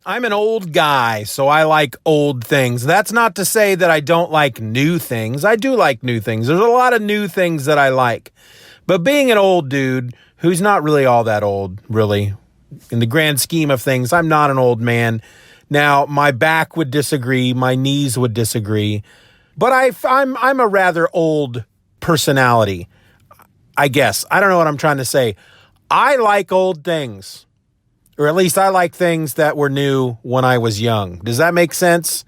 I'm an old guy, so I like old things. That's not to say that I don't like new things. I do like new things. There's a lot of new things that I like. But being an old dude who's not really all that old, really, in the grand scheme of things, I'm not an old man. Now, my back would disagree. My knees would disagree. But I'm a rather old personality, I guess. I don't know what I'm trying to say. I like old things. Or at least I like things that were new when I was young. Does that make sense?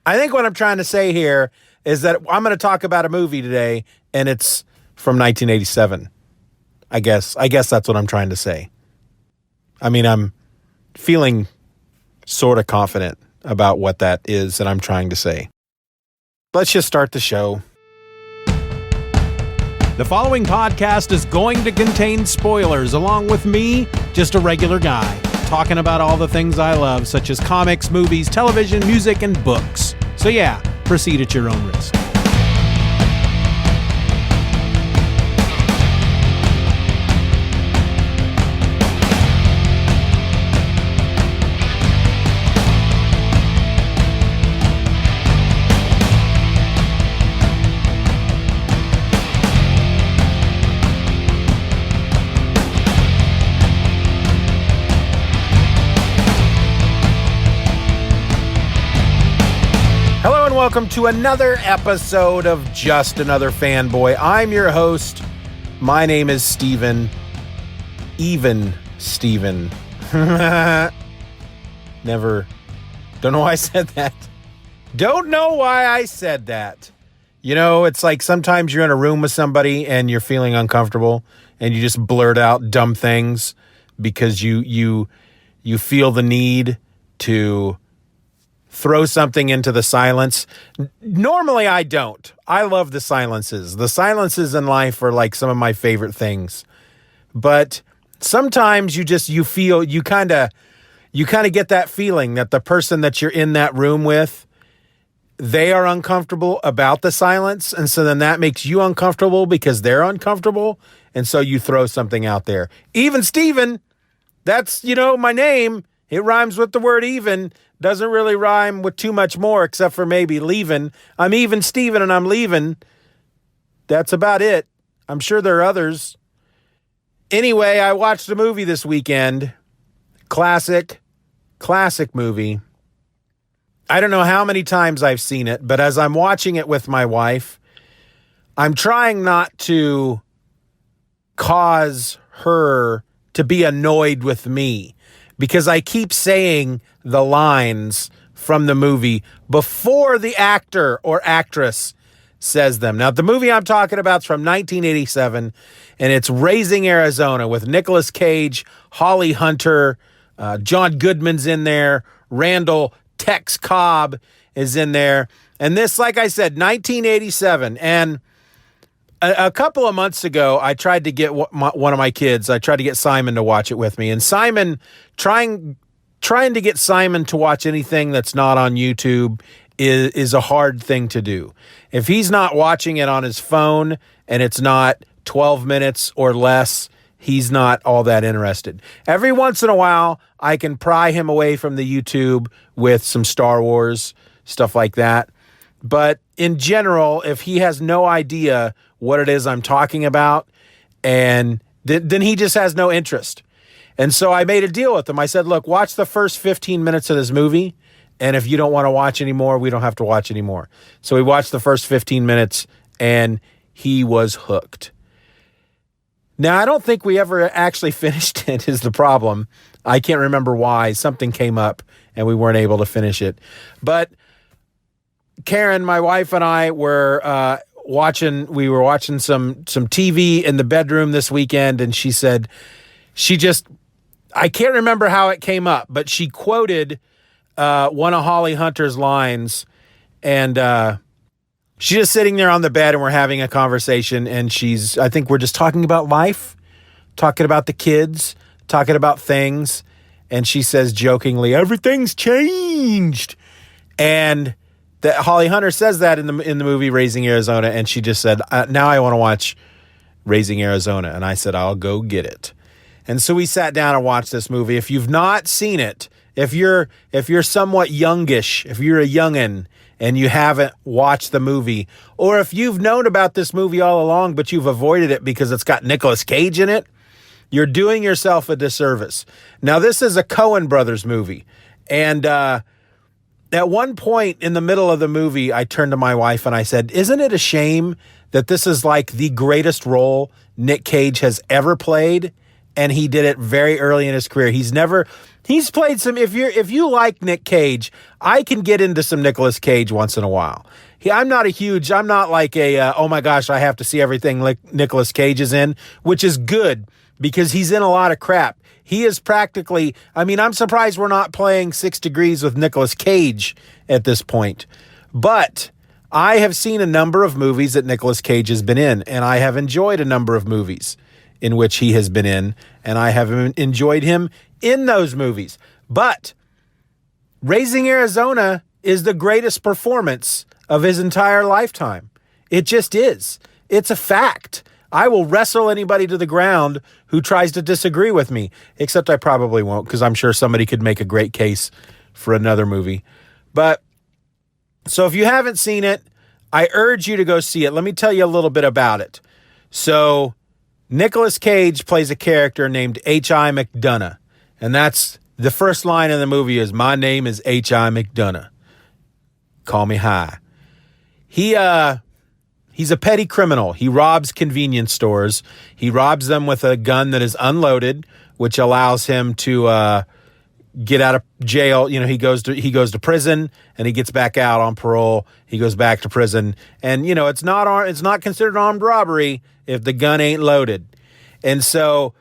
I think what I'm trying to say here is that I'm going to talk about a movie today, and it's from 1987. I guess that's what I'm trying to say. I mean, I'm feeling sort of confident about what that is that I'm trying to say. Let's just start the show. The following podcast is going to contain spoilers, along with me, just a regular guy, talking about all the things I love, such as comics, movies, television, music, and books. So yeah, proceed at your own risk. Welcome to another episode of Just Another Fanboy. I'm your host. My name is Steven. Even Steven. Never. Don't know why I said that. Don't know why I said that. You know, it's like sometimes you're in a room with somebody and you're feeling uncomfortable and you just blurt out dumb things because you feel the need to throw something into the silence. Normally I don't. I love the silences. The silences in life are like some of my favorite things. But sometimes you kind of get that feeling that the person that you're in that room with, they are uncomfortable about the silence. And so then that makes you uncomfortable because they're uncomfortable. And so you throw something out there. Even Steven, that's, my name. It rhymes with the word even. Doesn't really rhyme with too much more except for maybe leaving. I'm even Steven and I'm leaving. That's about it. I'm sure there are others. Anyway, I watched a movie this weekend. Classic movie. I don't know how many times I've seen it, but as I'm watching it with my wife, I'm trying not to cause her to be annoyed with me because I keep saying the lines from the movie before the actor or actress says them. Now, the movie I'm talking about is from 1987, and it's Raising Arizona with Nicolas Cage, Holly Hunter, John Goodman's in there, Randall, Tex Cobb is in there. And this, like I said, 1987. And a couple of months ago, I tried to get one of my kids, I tried to get Simon to watch it with me. And Simon, trying to get Simon to watch anything that's not on YouTube is a hard thing to do. If he's not watching it on his phone and it's not 12 minutes or less, he's not all that interested. Every once in a while, I can pry him away from the YouTube with some Star Wars, stuff like that. But in general, if he has no idea what it is I'm talking about, and then he just has no interest. And so I made a deal with him. I said, look, watch the first 15 minutes of this movie. And if you don't want to watch anymore, we don't have to watch anymore. So we watched the first 15 minutes and he was hooked. Now, I don't think we ever actually finished it is the problem. I can't remember why. Something came up and we weren't able to finish it. But Karen, my wife, and I were watching some TV in the bedroom this weekend. And she said, I can't remember how it came up, but she quoted one of Holly Hunter's lines, and she's just sitting there on the bed and we're having a conversation, and I think we're just talking about life, talking about the kids, talking about things, and she says jokingly, everything's changed. And that Holly Hunter says that in the movie Raising Arizona, and she just said, now I want to watch Raising Arizona. And I said, I'll go get it. And so we sat down and watched this movie. If you've not seen it, if you're somewhat youngish, if you're a youngin' and you haven't watched the movie, or if you've known about this movie all along but you've avoided it because it's got Nicolas Cage in it, you're doing yourself a disservice. Now, this is a Coen Brothers movie, and at one point in the middle of the movie, I turned to my wife and I said, isn't it a shame that this is like the greatest role Nick Cage has ever played? And he did it very early in his career. He's played some, if you like Nick Cage, I can get into some Nicolas Cage once in a while. I'm not like oh my gosh, I have to see everything like Nicolas Cage is in, which is good because he's in a lot of crap. He is practically, I'm surprised we're not playing 6 Degrees with Nicolas Cage at this point. But I have seen a number of movies that Nicolas Cage has been in, and I have enjoyed a number of movies in which he has been in, and I have enjoyed him in those movies. But Raising Arizona is the greatest performance of his entire lifetime. It just is. It's a fact. I will wrestle anybody to the ground who tries to disagree with me, except I probably won't, because I'm sure somebody could make a great case for another movie. But so if you haven't seen it, I urge you to go see it. Let me tell you a little bit about it. So Nicolas Cage plays a character named H.I. McDonough, and that's the first line in the movie is, "My name is H.I. McDonough. Call me High." He's a petty criminal. He robs convenience stores. He robs them with a gun that is unloaded, which allows him to get out of jail. He goes to prison and he gets back out on parole. He goes back to prison, and it's not considered armed robbery if the gun ain't loaded. And so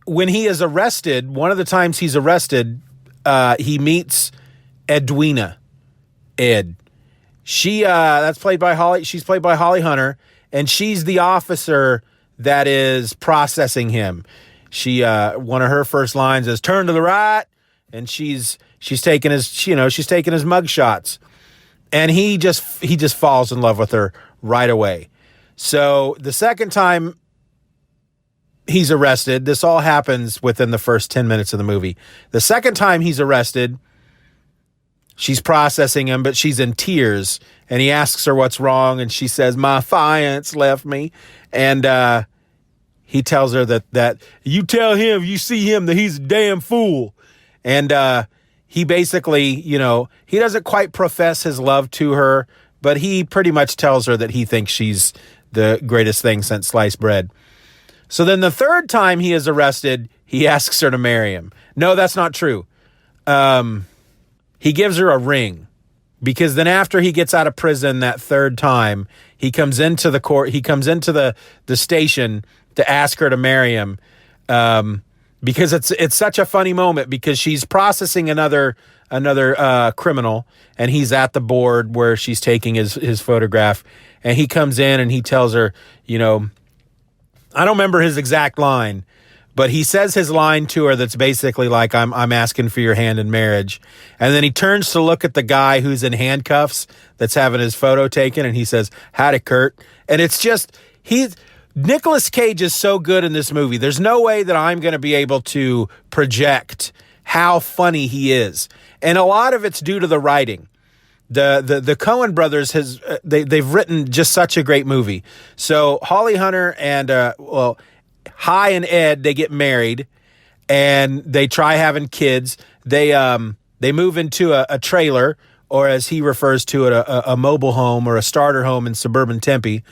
when he is arrested, one of the times he's arrested, he meets Edwina. Ed. That's played by Holly. She's played by Holly Hunter, and she's the officer that is processing him. One of her first lines is "Turn to the right," and she's taking his mug shots, and he just falls in love with her right away. So the second time he's arrested, this all happens within the first 10 minutes of the movie. The second time he's arrested, she's processing him, but she's in tears, and he asks her what's wrong, and she says, "My fiance left me." And he tells her that you tell him, you see him, that he's a damn fool. And he basically, he doesn't quite profess his love to her, but he pretty much tells her that he thinks she's the greatest thing since sliced bread. So then the third time he is arrested, he asks her to marry him. No, that's not true. He gives her a ring, because then after he gets out of prison that third time, he comes into the court. He comes into the station to ask her to marry him, because it's such a funny moment, because she's processing another criminal, and he's at the board where she's taking his photograph, and he comes in and he tells her, I don't remember his exact line, but he says his line to her that's basically like, I'm asking for your hand in marriage. And then he turns to look at the guy who's in handcuffs that's having his photo taken, and he says, "Howdy, Kurt." And it's just, Nicolas Cage is so good in this movie. There's no way that I'm going to be able to project how funny he is. And a lot of it's due to the writing. The Coen brothers they've written just such a great movie. So Holly Hunter and Hi and Ed, they get married and they try having kids. They move into a trailer, or as he refers to it, a mobile home or a starter home in suburban Tempe.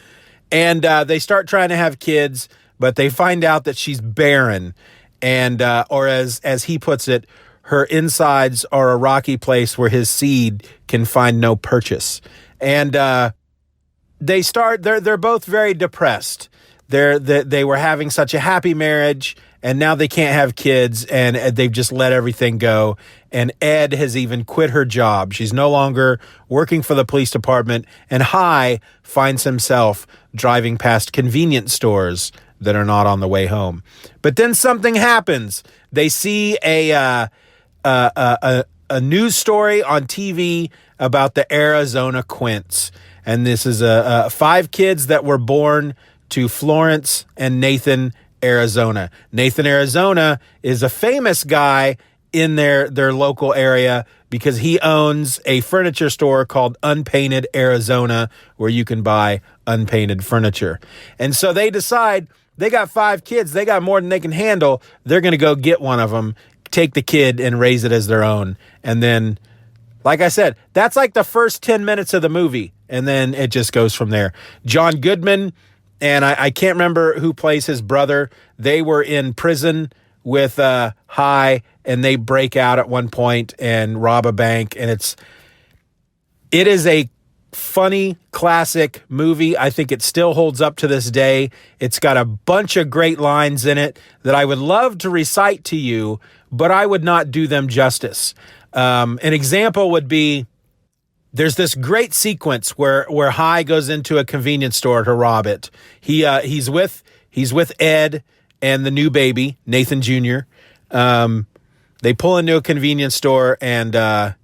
And they start trying to have kids, but they find out that she's barren. And or as he puts it, her insides are a rocky place where his seed can find no purchase. And they're both very depressed. They were having such a happy marriage, and now they can't have kids, and they've just let everything go. And Ed has even quit her job. She's no longer working for the police department, and Hi finds himself driving past convenience stores that are not on the way home. But then something happens. They see a news story on TV about the Arizona Quints. And this is 5 kids that were born to Florence and Nathan Arizona. Nathan, Arizona is a famous guy in their local area because he owns a furniture store called Unpainted Arizona, where you can buy unpainted furniture. And so they decide they got 5 kids. They got more than they can handle. They're going to go get one of them, take the kid and raise it as their own. And then, like I said, that's like the first 10 minutes of the movie. And then it just goes from there. John Goodman, and I can't remember who plays his brother. They were in prison with High, and they break out at one point and rob a bank. And it is a funny, classic movie. I think it still holds up to this day. It's got a bunch of great lines in it that I would love to recite to you, but I would not do them justice. An example would be, there's this great sequence where High goes into a convenience store to rob it. He's with Ed and the new baby, Nathan Jr. They pull into a convenience store, and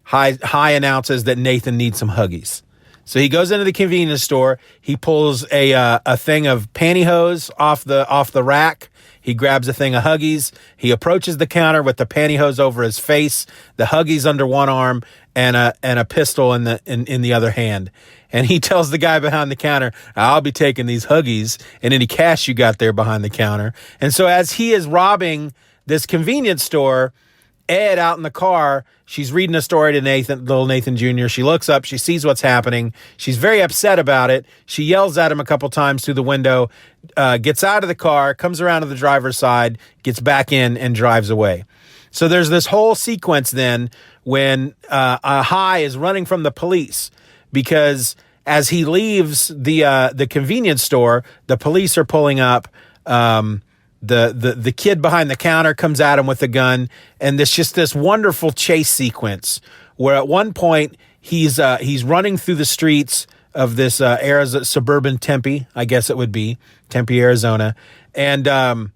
High announces that Nathan needs some Huggies. So he goes into the convenience store. He pulls a thing of pantyhose off the rack. He grabs a thing of Huggies. He approaches the counter with the pantyhose over his face, the Huggies under one arm, and a pistol in the other hand. And he tells the guy behind the counter, "I'll be taking these Huggies and any cash you got there behind the counter." And so as he is robbing this convenience store, Ed out in the car, she's reading a story to little Nathan Jr. She looks up, she sees what's happening. She's very upset about it. She yells at him a couple times through the window, gets out of the car, comes around to the driver's side, gets back in, and drives away. So there's this whole sequence then when High is running from the police, because as he leaves the convenience store, the police are pulling up. The kid behind the counter comes at him with a gun, and there's just this wonderful chase sequence where at one point he's running through the streets of this Arizona, suburban Tempe, I guess it would be Tempe, Arizona, and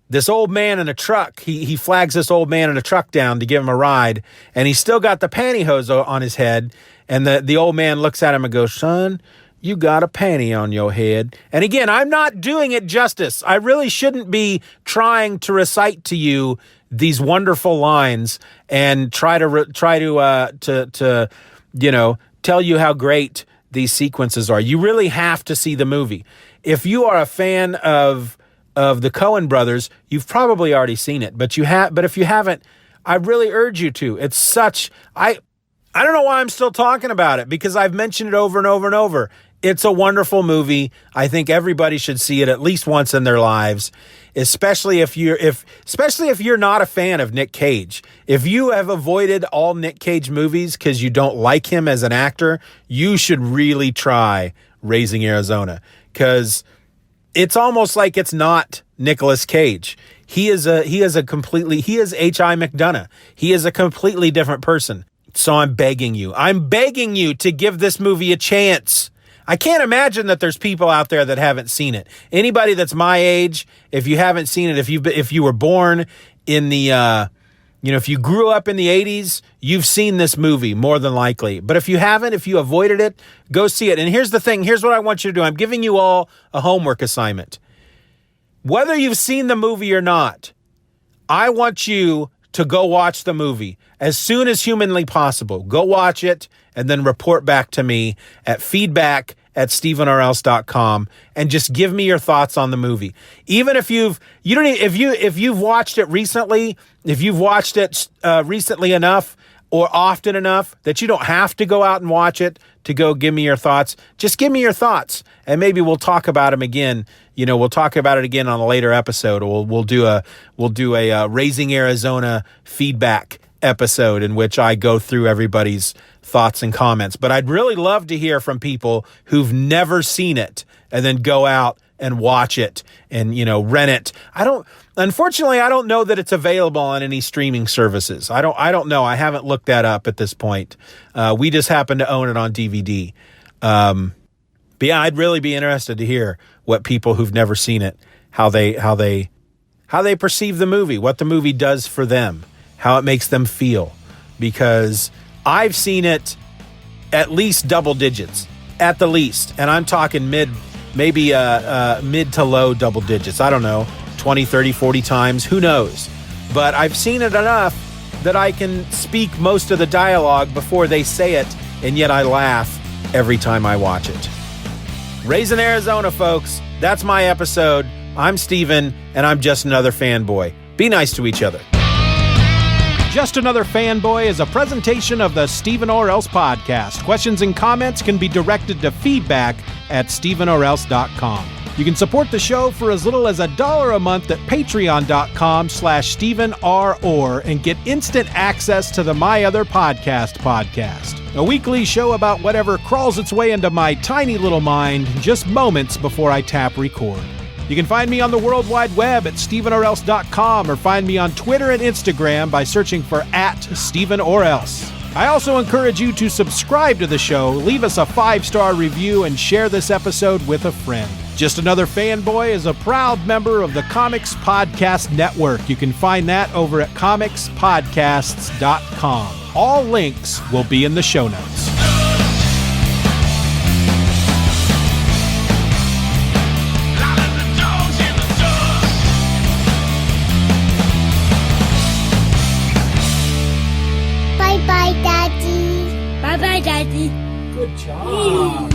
this old man in a truck, he flags this old man in a truck down to give him a ride, and he's still got the pantyhose on his head, and the old man looks at him and goes, "Son, you got a panty on your head." And again, I'm not doing it justice. I really shouldn't be trying to recite to you these wonderful lines and try to tell you how great these sequences are. You really have to see the movie. If you are a fan of the Coen brothers, you've probably already seen it, but if you haven't, I really urge you to. It's such, I don't know why I'm still talking about it, because I've mentioned it over and over and over. It's a wonderful movie. I think everybody should see it at least once in their lives, especially if you're not a fan of Nick Cage. If you have avoided all Nick Cage movies because you don't like him as an actor, you should really try Raising Arizona, because it's almost like it's not Nicolas Cage. He is H.I. McDonough. He is a completely different person. So I'm begging you to give this movie a chance. I can't imagine that there's people out there that haven't seen it. Anybody that's my age, if you haven't seen it, if you were born in the, if you grew up in the 80s, you've seen this movie more than likely. But if you haven't, if you avoided it, go see it. And here's the thing. Here's what I want you to do. I'm giving you all a homework assignment. Whether you've seen the movie or not, I want you to go watch the movie as soon as humanly possible. Go watch it and then report back to me at feedback@stephenorelse.com and just give me your thoughts on the movie. Even if you've watched it recently, if you've watched it recently enough or often enough that you don't have to go out and watch it to go give me your thoughts, just give me your thoughts, and maybe we'll talk about them again. We'll talk about it again on a later episode, or we'll do a Raising Arizona feedback episode in which I go through everybody's thoughts and comments. But I'd really love to hear from people who've never seen it and then go out and watch it and, rent it. Unfortunately, I don't know that it's available on any streaming services. I don't know. I haven't looked that up at this point. We just happen to own it on DVD. But yeah, I'd really be interested to hear what people who've never seen it, how they perceive the movie, what the movie does for them, how it makes them feel. Because I've seen it at least double digits, at the least. And I'm talking maybe mid to low double digits. I don't know, 20, 30, 40 times. Who knows? But I've seen it enough that I can speak most of the dialogue before they say it, and yet I laugh every time I watch it. Raising Arizona, folks. That's my episode. I'm Steven, and I'm just another fanboy. Be nice to each other. Just Another Fanboy is a presentation of the Steven or Else podcast. Questions and comments can be directed to feedback@stevenorelse.com. You can support the show for as little as $1 a month at patreon.com/StevenRor and get instant access to the My Other podcast, a weekly show about whatever crawls its way into my tiny little mind just moments before I tap record. You can find me on the World Wide Web at stevenorelse.com or find me on Twitter and Instagram by searching for @StevenOrElse. I also encourage you to subscribe to the show, leave us a 5-star review, and share this episode with a friend. Just Another Fanboy is a proud member of the Comics Podcast Network. You can find that over at comicspodcasts.com. All links will be in the show notes. Bye-bye, Daddy. Bye-bye, Daddy. Good job.